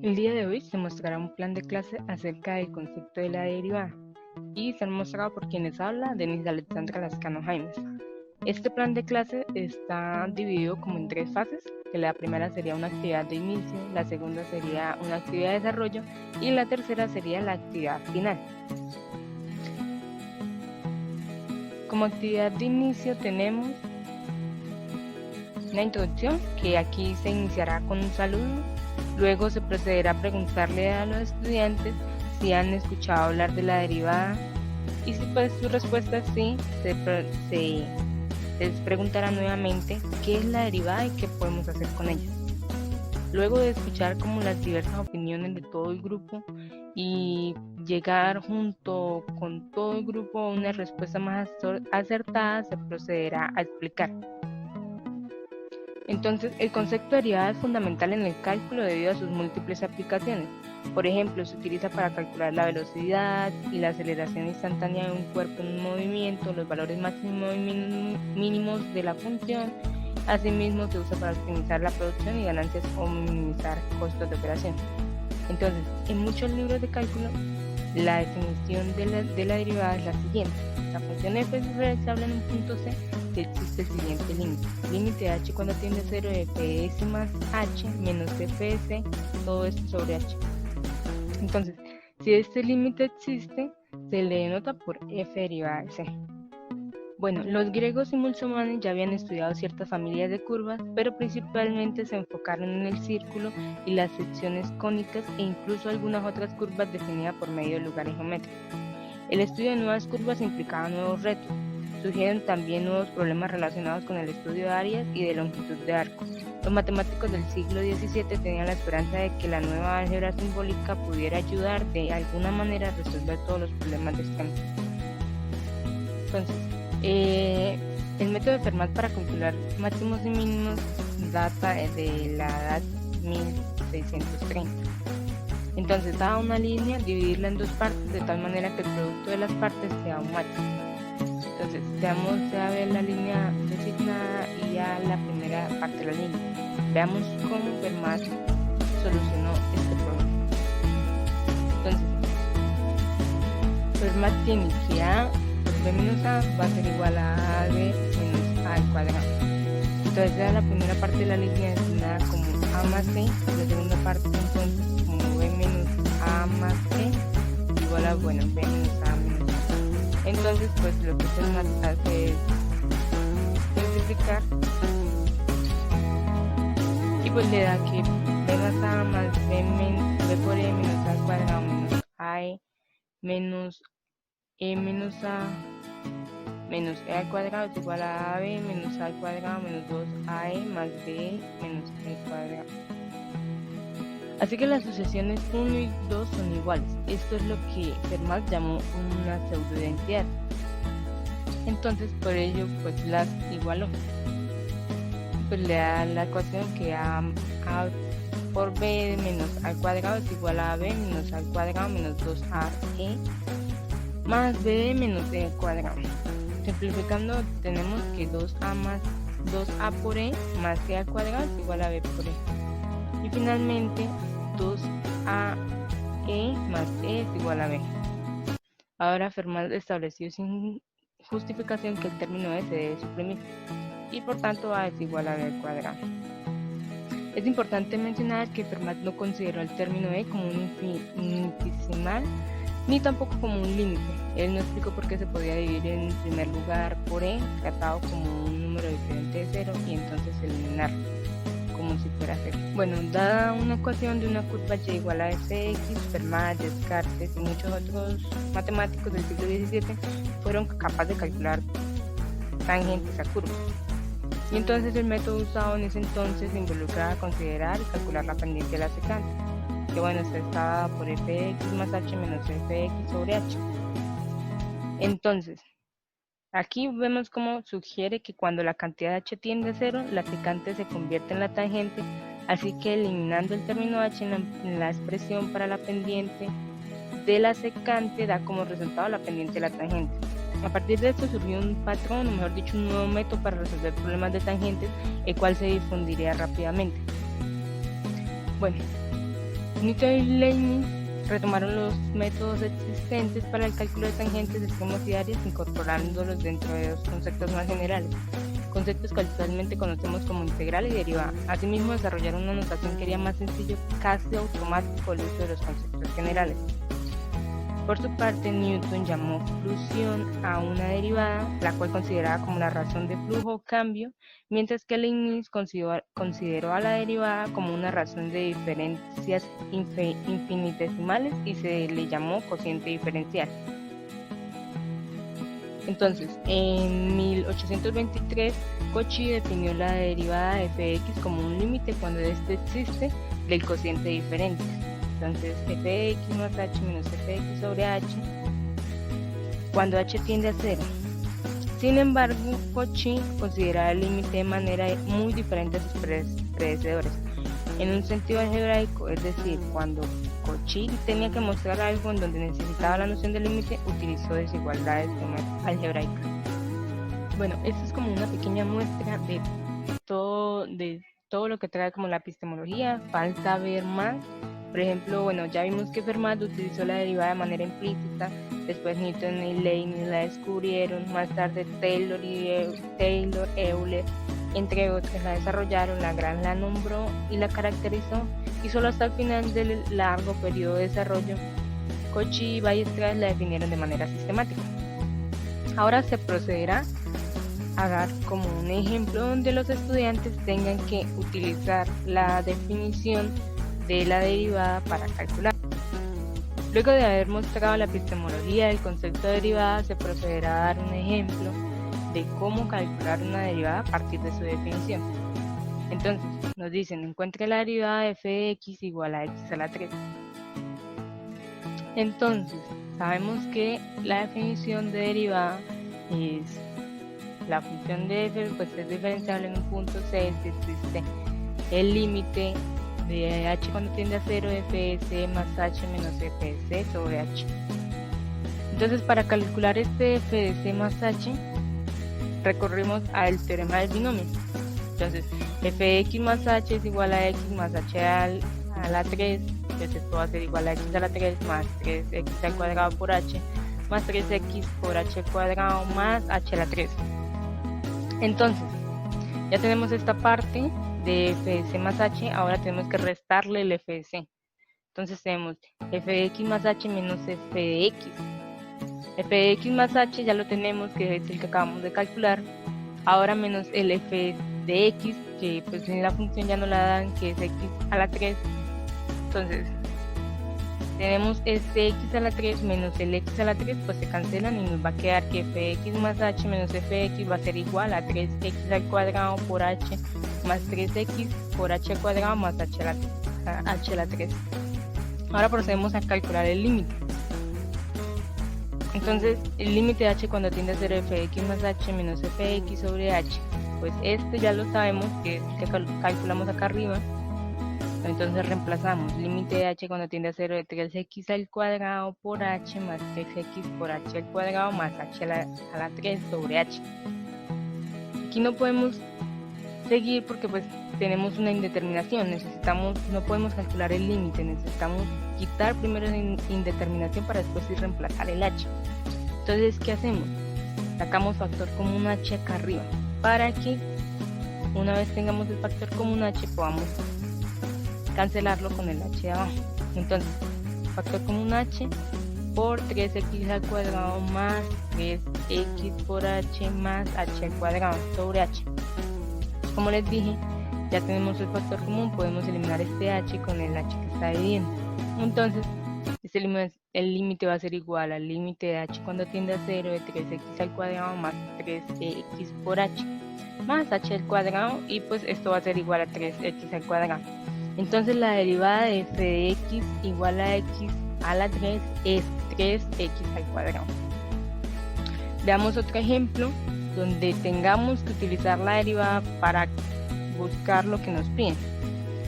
El día de hoy se mostrará un plan de clase acerca del concepto de la derivada y será mostrado por quienes habla Denise Alexandra Lascano Jaimes. Este plan de clase está dividido como en 3 fases, que la primera sería una actividad de inicio, la segunda sería una actividad de desarrollo y la tercera sería la actividad final. Como actividad de inicio tenemos una introducción que aquí se iniciará con un saludo. Luego se procederá a preguntarle a los estudiantes si han escuchado hablar de la derivada y si pues su respuesta es sí, se les preguntará nuevamente qué es la derivada y qué podemos hacer con ella. Luego de escuchar como las diversas opiniones de todo el grupo y llegar junto con todo el grupo a una respuesta más acertada, se procederá a explicar. Entonces, el concepto de derivada es fundamental en el cálculo debido a sus múltiples aplicaciones. Por ejemplo, se utiliza para calcular la velocidad y la aceleración instantánea de un cuerpo en un movimiento, los valores máximos y mínimos de la función. Asimismo, se usa para optimizar la producción y ganancias o minimizar costos de operación. Entonces, en muchos libros de cálculo, la definición de la derivada es la siguiente. La función f es realizable en un punto C si existe el siguiente límite. Límite h cuando tiende a 0 de fs más h menos fs, todo esto sobre h. Entonces, si este límite existe, se le denota por f derivada de c. Bueno, los griegos y musulmanes ya habían estudiado ciertas familias de curvas, pero principalmente se enfocaron en el círculo y las secciones cónicas e incluso algunas otras curvas definidas por medio de lugares geométricos. El estudio de nuevas curvas implicaba nuevos retos. Surgieron también nuevos problemas relacionados con el estudio de áreas y de longitud de arcos. Los matemáticos del siglo XVII tenían la esperanza de que la nueva álgebra simbólica pudiera ayudar de alguna manera a resolver todos los problemas de este campo. Entonces, el método de Fermat para calcular máximos y mínimos data de la edad 1630. Entonces, dada una línea, dividirla en 2 partes de tal manera que el producto de las partes sea un máximo. Entonces, veamos ya ver la línea designada y ya la primera parte de la línea. Veamos cómo Fermat solucionó este problema. Entonces, Fermat tiene que A por B menos A va a ser igual a AB menos A al cuadrado. Entonces, ya la primera parte de la línea designada como A más C, la segunda parte entonces como B menos A más C igual a, bueno, B menos A menos A. Entonces, pues lo que Fermat hace es simplificar y pues le da que B más A más B por E menos A al cuadrado menos AE menos E menos A menos E al cuadrado es igual a AB menos A al cuadrado menos 2AE más BE menos E al cuadrado. Así que las sucesiones 1 y 2 son iguales. Esto es lo que Fermat llamó una pseudoidentidad. Entonces, por ello, pues las igualó. Pues le da la ecuación que A por B menos A al cuadrado es igual a AB menos A al cuadrado menos 2AE más B menos E al cuadrado. Simplificando, tenemos que 2A más 2A por E más E al cuadrado es igual a B por E. Y finalmente, 2AE más E es igual a B. Ahora Fermat estableció sin justificación que el término E se debe suprimir y por tanto A es igual a B al cuadrado. Es importante mencionar que Fermat no consideró el término E como un infinitesimal ni tampoco como un límite. Él no explicó por qué se podía dividir en primer lugar por E, tratado como un número diferente de 0 y entonces eliminarlo como si fuera 0. Bueno, dada una ecuación de una curva y igual a fx, Fermat, Descartes y muchos otros matemáticos del siglo XVII fueron capaces de calcular tangentes a curvas. Y entonces el método usado en ese entonces involucraba considerar y calcular la pendiente de la secante, que bueno, está dada por fx más h menos fx sobre h. Entonces, aquí vemos cómo sugiere que cuando la cantidad de h tiende a 0, la secante se convierte en la tangente, así que eliminando el término h en la expresión para la pendiente de la secante da como resultado la pendiente de la tangente. A partir de esto surgió un patrón, o mejor dicho, un nuevo método para resolver problemas de tangentes, el cual se difundiría rápidamente. Bueno, Newton y Leibniz retomaron los métodos existentes para el cálculo de tangentes, extremos y áreas, incorporándolos dentro de dos conceptos más generales, conceptos que actualmente conocemos como integral y derivada. Asimismo, desarrollaron una notación que haría más sencillo, casi automático, el uso de los conceptos generales. Por su parte, Newton llamó fluxión a una derivada, la cual consideraba como la razón de flujo o cambio, mientras que Leibniz consideró a la derivada como una razón de diferencias infinitesimales y se le llamó cociente diferencial. Entonces, en 1823, Cauchy definió la derivada de f de x como un límite cuando éste existe del cociente diferente. Entonces, f de x más h menos f de x sobre h, cuando h tiende a 0. Sin embargo, Cauchy consideraba el límite de manera muy diferente a sus predecesores. En un sentido algebraico, es decir, cuando Cauchy tenía que mostrar algo en donde necesitaba la noción del límite, utilizó desigualdades algebraicas. Bueno, esto es como una pequeña muestra de todo lo que trae como la epistemología. Falta ver más. Por ejemplo, bueno, ya vimos que Fermat utilizó la derivada de manera implícita, después Newton y Leibniz la descubrieron, más tarde Taylor, Euler, entre otros, la desarrollaron, Lagrange la nombró y la caracterizó, y solo hasta el final del largo periodo de desarrollo, Cauchy y Weierstrass la definieron de manera sistemática. Ahora se procederá a dar como un ejemplo donde los estudiantes tengan que utilizar la definición de la derivada para calcular. Luego de haber mostrado la epistemología del concepto de derivada, se procederá a dar un ejemplo de cómo calcular una derivada a partir de su definición. Entonces, nos dicen, encuentre la derivada de f de x igual a x a la 3. Entonces, sabemos que la definición de derivada es la función de f, pues es diferenciable en un punto c, si existe el límite de h cuando tiende a 0, f de c más h menos f de c sobre h. Entonces, para calcular este f de c más h, recorrimos al teorema del binomio. Entonces, f de x más h es igual a x más h a la 3, entonces esto va a ser igual a x a la 3 más 3x al cuadrado por h, más 3x por h al cuadrado más h a la 3. Entonces, ya tenemos esta parte de f de c más h, ahora tenemos que restarle el f de c. Entonces tenemos f de x más h menos f de x. F de x más h ya lo tenemos, que es el que acabamos de calcular. Ahora menos el f de x, que pues en la función ya no la dan, que es x a la 3. Entonces, tenemos este x a la 3 menos el x a la 3, pues se cancelan y nos va a quedar que f de x más h menos f de x va a ser igual a 3x al cuadrado por h más 3x por h al cuadrado más h a la 3. Ahora procedemos a calcular el límite. Entonces, el límite de h cuando tiende a ser f de x más h menos f de x sobre h, pues este ya lo sabemos, que es el que calculamos acá arriba. Entonces reemplazamos límite de h cuando tiende a 0 de 3x al cuadrado por h más 3x por h al cuadrado más h a la 3 sobre h. Aquí no podemos seguir porque pues tenemos una indeterminación, no podemos calcular el límite, necesitamos quitar primero la indeterminación para después ir reemplazar el h. Entonces, ¿qué hacemos? Sacamos factor común h acá arriba para que una vez tengamos el factor común h podamos cancelarlo con el h de abajo. Entonces, factor común h por 3x al cuadrado más 3x por h más h al cuadrado sobre h. Como les dije, ya tenemos el factor común, podemos eliminar este h con el h que está dividiendo. Entonces, el límite va a ser igual al límite de h cuando tiende a 0 de 3x al cuadrado más 3x por h más h al cuadrado, y pues esto va a ser igual a 3x al cuadrado. Entonces la derivada de f de x igual a x a la 3 es 3x al cuadrado. Veamos otro ejemplo donde tengamos que utilizar la derivada para buscar lo que nos piden.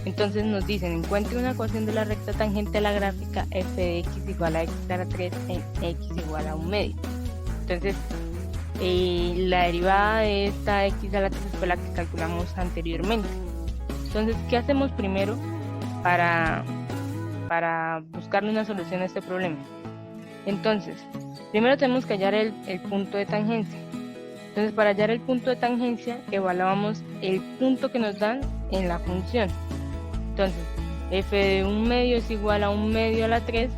Entonces nos dicen, encuentre una ecuación de la recta tangente a la gráfica f de x igual a x a la 3 en x igual a 1 medio. Entonces la derivada de esta x a la 3 fue la que calculamos anteriormente. Entonces, ¿qué hacemos primero para para buscarle una solución a este problema. Entonces, primero tenemos que hallar el punto de tangencia. Entonces, para hallar el punto de tangencia, evaluamos el punto que nos dan en la función. Entonces, f de 1/2 es igual a 1/2 a la 3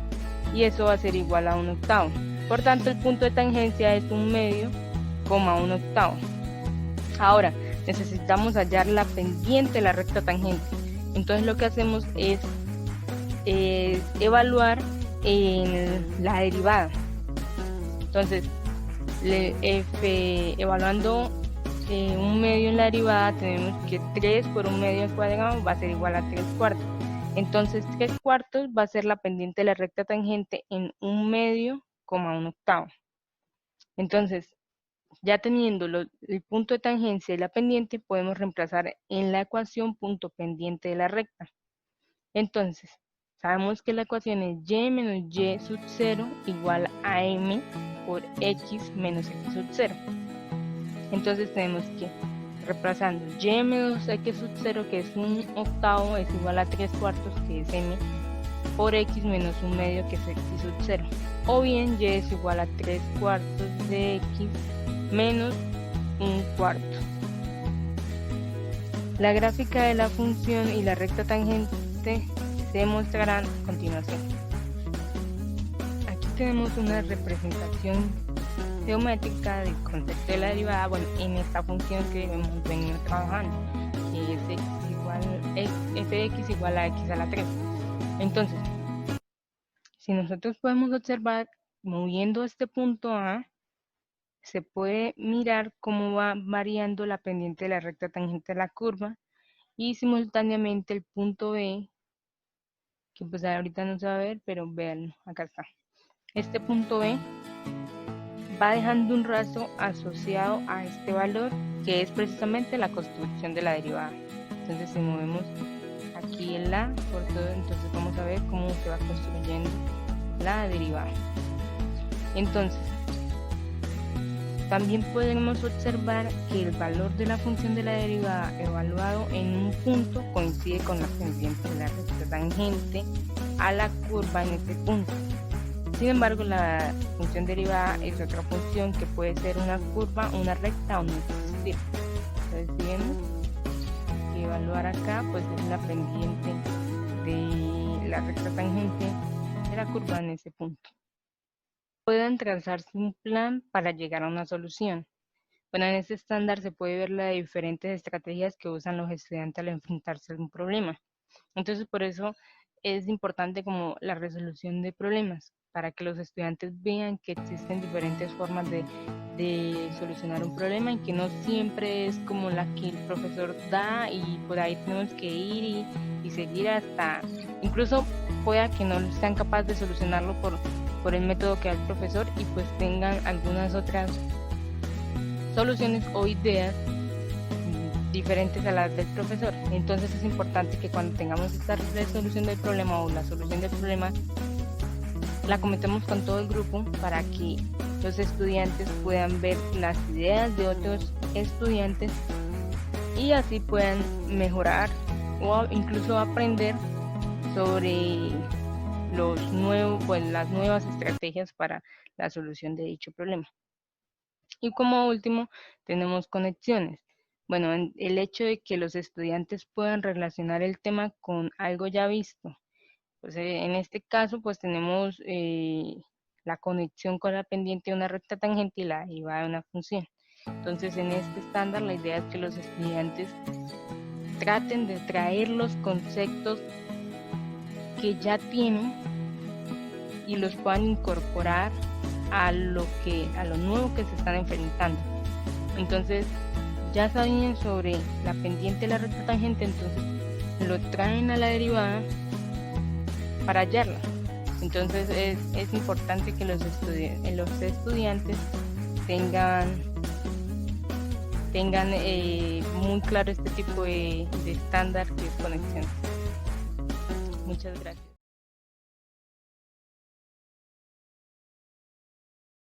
y eso va a ser igual a 1/8. Por tanto, el punto de tangencia es 1/2, 1/8. Ahora, necesitamos hallar la pendiente de la recta tangente. Entonces, lo que hacemos es evaluar la derivada. Entonces, evaluando 1/2 en la derivada, tenemos que 3 por 1/2 al cuadrado va a ser igual a 3/4. Entonces 3/4 va a ser la pendiente de la recta tangente en 1/2, 1/8. Entonces, ya teniendo el punto de tangencia y la pendiente, podemos reemplazar en la ecuación punto pendiente de la recta. Entonces, sabemos que la ecuación es y menos y sub 0 igual a m por x menos x sub 0. Entonces tenemos que, reemplazando y menos x sub 0, que es 1/8, es igual a 3/4, que es m, por x menos 1/2, que es x sub 0. O bien y es igual a 3/4 de x menos 1/4. La gráfica de la función y la recta tangente se mostrarán a continuación. Aquí tenemos una representación geométrica del concepto de la derivada, bueno, en esta función que hemos venido trabajando, que es f de x igual a x a la 3. Entonces, si nosotros podemos observar, moviendo este punto A, se puede mirar cómo va variando la pendiente de la recta tangente de la curva, y simultáneamente el punto B, que pues ahorita no se va a ver, pero vean, acá está. Este punto B va dejando un rastro asociado a este valor, que es precisamente la construcción de la derivada. Entonces, si movemos aquí el A por todo, entonces vamos a ver cómo se va construyendo la derivada. Entonces, también podemos observar que el valor de la función de la derivada evaluado en un punto coincide con la pendiente de la recta tangente a la curva en este punto. Sin embargo, la función derivada es otra función que puede ser una curva, una recta o no existir. Entonces, si vemos que evaluar acá, pues es la pendiente de la recta tangente de la curva en ese punto. Pueden trazarse un plan para llegar a una solución. Bueno, en este estándar se puede ver las diferentes estrategias que usan los estudiantes al enfrentarse a un problema. Entonces, por eso es importante como la resolución de problemas, para que los estudiantes vean que existen diferentes formas de solucionar un problema y que no siempre es como la que el profesor da y por ahí tenemos que ir y seguir hasta, incluso pueda que no sean capaces de solucionarlo por el método que da el profesor y pues tengan algunas otras soluciones o ideas diferentes a las del profesor. Entonces es importante que cuando tengamos esta resolución del problema o la solución del problema, la cometemos con todo el grupo para que los estudiantes puedan ver las ideas de otros estudiantes y así puedan mejorar o incluso aprender sobre las nuevas estrategias para la solución de dicho problema. Y como último, tenemos conexiones. Bueno, el hecho de que los estudiantes puedan relacionar el tema con algo ya visto. Pues en este caso, pues tenemos la conexión con la pendiente de una recta tangente y la derivada de una función. Entonces, en este estándar, la idea es que los estudiantes traten de traer los conceptos que ya tienen y los puedan incorporar a lo nuevo que se están enfrentando. Entonces, ya sabían sobre la pendiente de la recta tangente, entonces lo traen a la derivada para hallarla. Entonces es importante que los estudiantes tengan muy claro este tipo de estándar que es conexión. Muchas gracias.